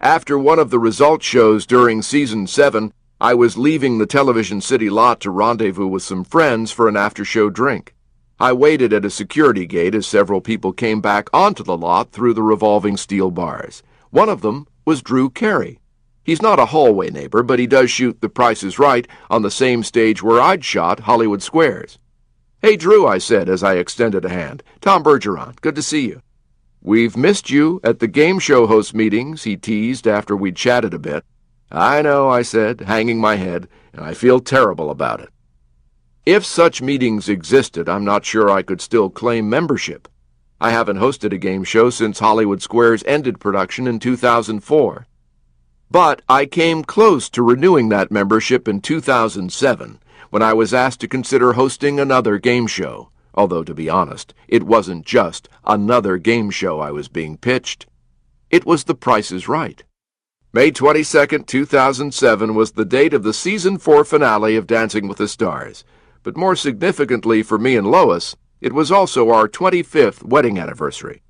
After one of the results shows during Season 7, I was leaving the Television City lot to rendezvous with some friends for an after-show drink. I waited at a security gate as several people came back onto the lot through the revolving steel bars. One of them was Drew Carey. He's not a hallway neighbor, but he does shoot The Price is Right on the same stage where I'd shot Hollywood Squares. "Hey, Drew," I said as I extended a hand. "Tom Bergeron, good to see you." "We've missed you at the game show host meetings," he teased after we'd chatted a bit. "I know," I said, hanging my head, "and I feel terrible about it." If such meetings existed, I'm not sure I could still claim membership. I haven't hosted a game show since Hollywood Squares ended production in 2004. But I came close to renewing that membership in 2007 when I was asked to consider hosting another game show. Although, to be honest, it wasn't just another game show I was being pitched. It was The Price is Right. May 22nd, 2007 was the date of the Season 4 finale of Dancing with the Stars. But more significantly for me and Lois, it was also our 25th wedding anniversary.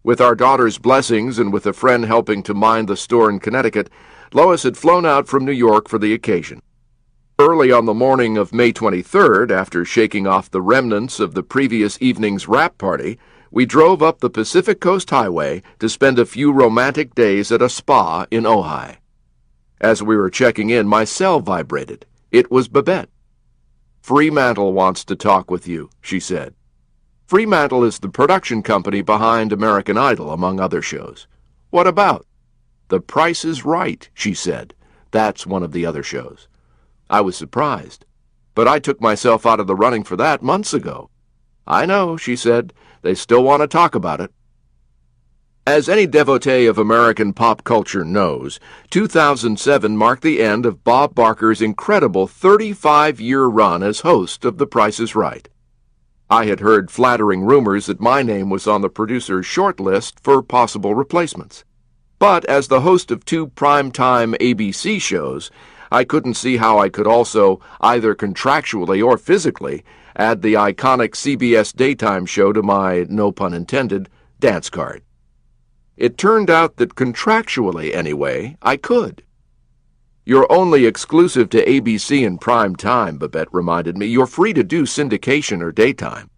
With our daughter's blessings and with a friend helping to mind the store in Connecticut, Lois had flown out from New York for the occasion. Early on the morning of May 23rd, after shaking off the remnants of the previous evening's wrap party, we drove up the Pacific Coast Highway to spend a few romantic days at a spa in Ojai. As we were checking in, my cell vibrated. It was Babette. "Fremantle wants to talk with you," she said. Fremantle is the production company behind American Idol, among other shows. "What about?" "The Price is Right," she said. "That's one of the other shows." I was surprised, but I took myself out of the running for that months ago. "I know," she said. "They still want to talk about it." As any devotee of American pop culture knows, 2007 marked the end of Bob Barker's incredible 35-year run as host of The Price is Right. I had heard flattering rumors that my name was on the producer's short list for possible replacements. But as the host of 2 primetime ABC shows, I couldn't see how I could also, either contractually or physically, add the iconic CBS daytime show to my, no pun intended, dance card. It turned out that contractually, anyway, I could. "You're only exclusive to ABC in prime time," Babette reminded me. "You're free to do syndication or daytime."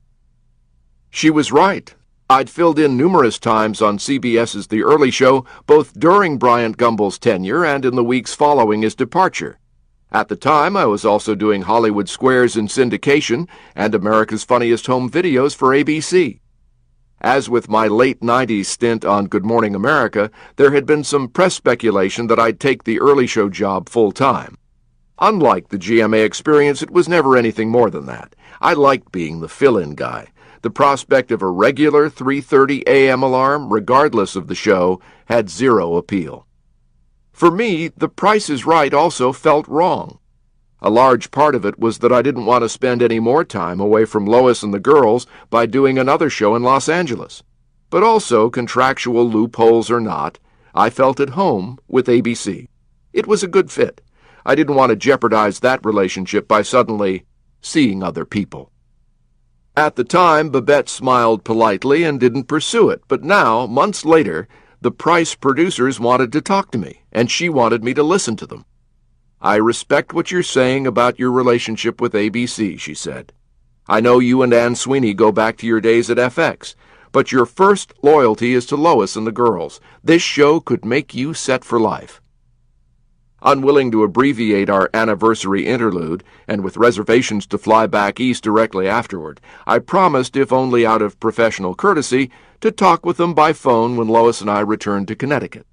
She was right. I'd filled in numerous times on CBS's The Early Show, both during Bryant Gumbel's tenure and in the weeks following his departure. At the time, I was also doing Hollywood Squares in syndication and America's Funniest Home Videos for ABC. As with my late 90s stint on Good Morning America, there had been some press speculation that I'd take the Early Show job full-time. Unlike the GMA experience, it was never anything more than that. I liked being the fill-in guy. The prospect of a regular 3:30 a.m. alarm, regardless of the show, had zero appeal. For me, The Price is Right also felt wrong. A large part of it was that I didn't want to spend any more time away from Lois and the girls by doing another show in Los Angeles. But also, contractual loopholes or not, I felt at home with ABC. It was a good fit. I didn't want to jeopardize that relationship by suddenly seeing other people. At the time, Babette smiled politely and didn't pursue it, but now, months later, the Price producers wanted to talk to me, and she wanted me to listen to them. "I respect what you're saying about your relationship with ABC," she said. "I know you and Ann Sweeney go back to your days at FX, but your first loyalty is to Lois and the girls. This show could make you set for life." Unwilling to abbreviate our anniversary interlude, and with reservations to fly back east directly afterward, I promised, if only out of professional courtesy, to talk with them by phone when Lois and I returned to Connecticut.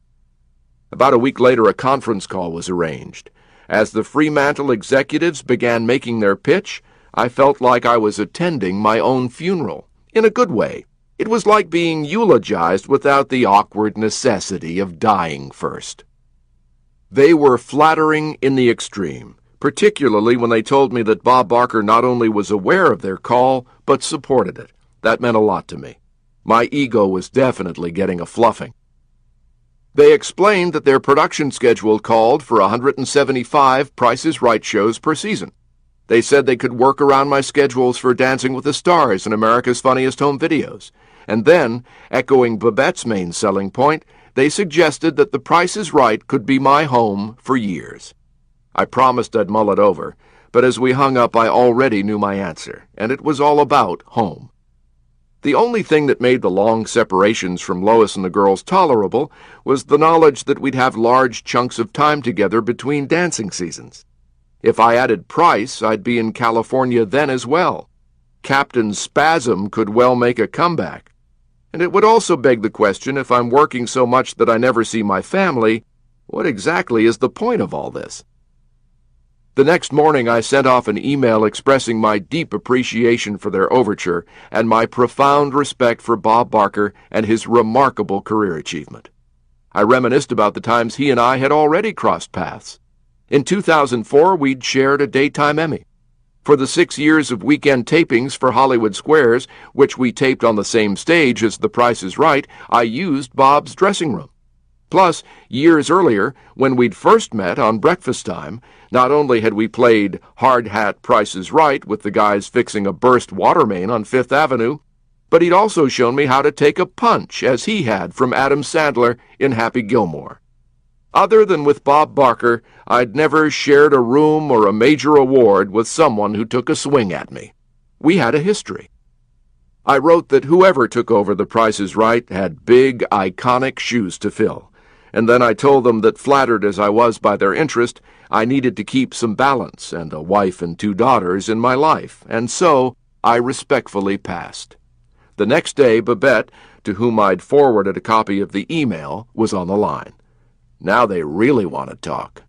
About a week later, a conference call was arranged. As the Fremantle executives began making their pitch, I felt like I was attending my own funeral. In a good way. It was like being eulogized without the awkward necessity of dying first. They were flattering in the extreme, particularly when they told me that Bob Barker not only was aware of their call, but supported it. That meant a lot to me. My ego was definitely getting a fluffing. They explained that their production schedule called for 175 Price is Right shows per season. They said they could work around my schedules for Dancing with the Stars and America's Funniest Home Videos. And then, echoing Babette's main selling point, they suggested that The Price is Right could be my home for years. I promised I'd mull it over, but as we hung up I already knew my answer, and it was all about home. The only thing that made the long separations from Lois and the girls tolerable was the knowledge that we'd have large chunks of time together between dancing seasons. If I added Price, I'd be in California then as well. Captain Spasm could well make a comeback. And it would also beg the question, if I'm working so much that I never see my family, what exactly is the point of all this? The next morning I sent off an email expressing my deep appreciation for their overture and my profound respect for Bob Barker and his remarkable career achievement. I reminisced about the times he and I had already crossed paths. In 2004, we'd shared a daytime Emmy. For the 6 years of weekend tapings for Hollywood Squares, which we taped on the same stage as The Price is Right, I used Bob's dressing room. Plus, years earlier, when we'd first met on Breakfast Time, not only had we played Hard Hat Price is Right with the guys fixing a burst water main on Fifth Avenue, but he'd also shown me how to take a punch, as he had from Adam Sandler in Happy Gilmore. Other than with Bob Barker, I'd never shared a room or a major award with someone who took a swing at me. We had a history. I wrote that whoever took over The Price is Right had big, iconic shoes to fill. And then I told them that, flattered as I was by their interest, I needed to keep some balance and a wife and 2 daughters in my life, and so I respectfully passed. The next day, Babette, to whom I'd forwarded a copy of the email, was on the line. Now they really want to talk.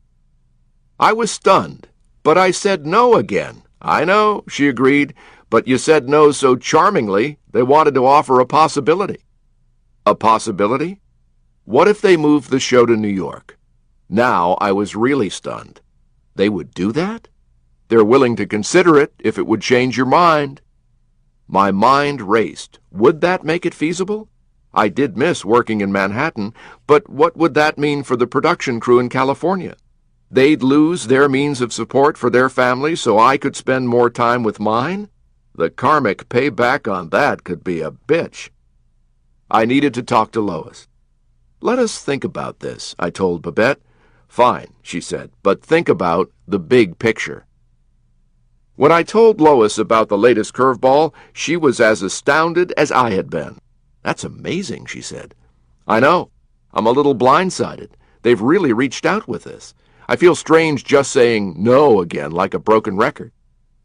I was stunned, but I said no again. I know, she agreed, but you said no so charmingly, they wanted to offer a possibility. A possibility? What if they moved the show to New York? Now I was really stunned. They would do that? They're willing to consider it if it would change your mind. My mind raced. Would that make it feasible? I did miss working in Manhattan, but what would that mean for the production crew in California? They'd lose their means of support for their families so I could spend more time with mine? The karmic payback on that could be a bitch. I needed to talk to Lois. Let us think about this, I told Babette. Fine, she said, but think about the big picture. When I told Lois about the latest curveball, she was as astounded as I had been. That's amazing, she said. I know. I'm a little blindsided. They've really reached out with this. I feel strange just saying no again like a broken record.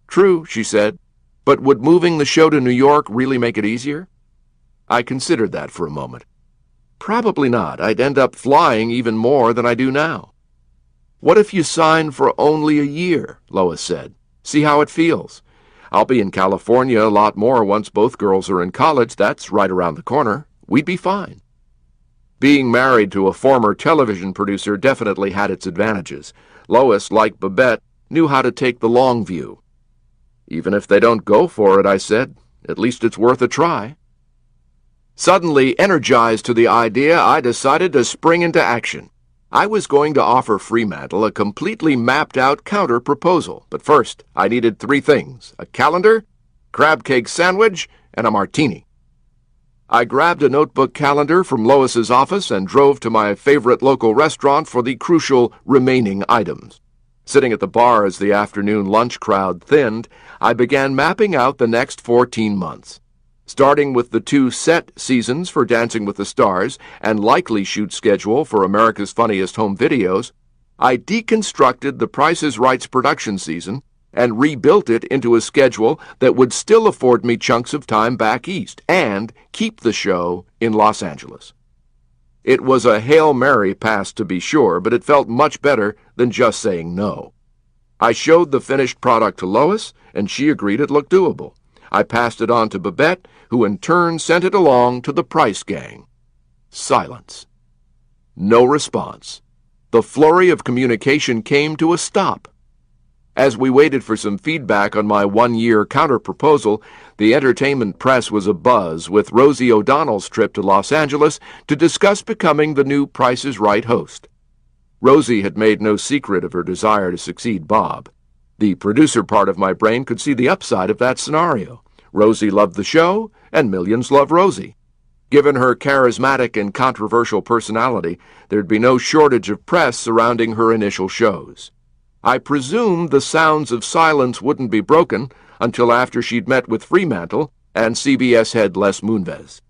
True, she said, but would moving the show to New York really make it easier? I considered that for a moment. Probably not. I'd end up flying even more than I do now. What if you sign for only a year? Lois said. See how it feels. I'll be in California a lot more once both girls are in college. That's right around the corner. We'd be fine. Being married to a former television producer definitely had its advantages. Lois, like Babette, knew how to take the long view. Even if they don't go for it, I said, at least it's worth a try. Suddenly energized to the idea, I decided to spring into action. I was going to offer Fremantle a completely mapped-out counter-proposal, but first I needed 3 things: a calendar, crab cake sandwich, and a martini. I grabbed a notebook calendar from Lois's office and drove to my favorite local restaurant for the crucial remaining items. Sitting at the bar as the afternoon lunch crowd thinned, I began mapping out the next 14 months. Starting with the 2 set seasons for Dancing with the Stars and likely shoot schedule for America's Funniest Home Videos, I deconstructed The Price is Right's production season and rebuilt it into a schedule that would still afford me chunks of time back east and keep the show in Los Angeles. It was a Hail Mary pass, to be sure, but it felt much better than just saying no. I showed the finished product to Lois, and she agreed it looked doable. I passed it on to Babette, who in turn sent it along to the Price gang. Silence. No response. The flurry of communication came to a stop. As we waited for some feedback on my 1-year counter-proposal, the entertainment press was abuzz with Rosie O'Donnell's trip to Los Angeles to discuss becoming the new Price is Right host. Rosie had made no secret of her desire to succeed Bob. The producer part of my brain could see the upside of that scenario. Rosie loved the show, and millions love Rosie. Given her charismatic and controversial personality, there'd be no shortage of press surrounding her initial shows. I presumed the sounds of silence wouldn't be broken until after she'd met with Fremantle and CBS head Les Moonves.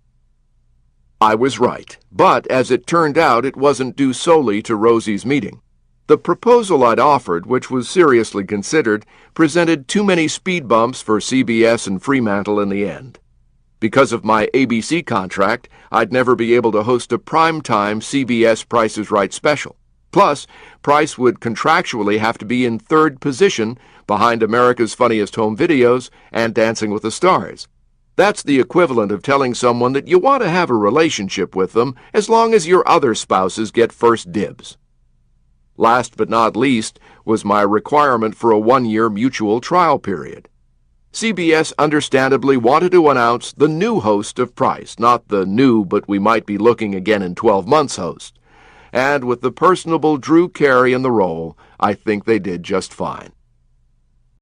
I was right, but as it turned out, it wasn't due solely to Rosie's meeting. The proposal I'd offered, which was seriously considered, presented too many speed bumps for CBS and Fremantle in the end. Because of my ABC contract, I'd never be able to host a primetime CBS Price is Right special. Plus, Price would contractually have to be in third position behind America's Funniest Home Videos and Dancing with the Stars. That's the equivalent of telling someone that you want to have a relationship with them as long as your other spouses get first dibs. Last but not least was my requirement for a one-year mutual trial period. CBS understandably wanted to announce the new host of Price, not the new but we might be looking again in 12 months host. And with the personable Drew Carey in the role, I think they did just fine.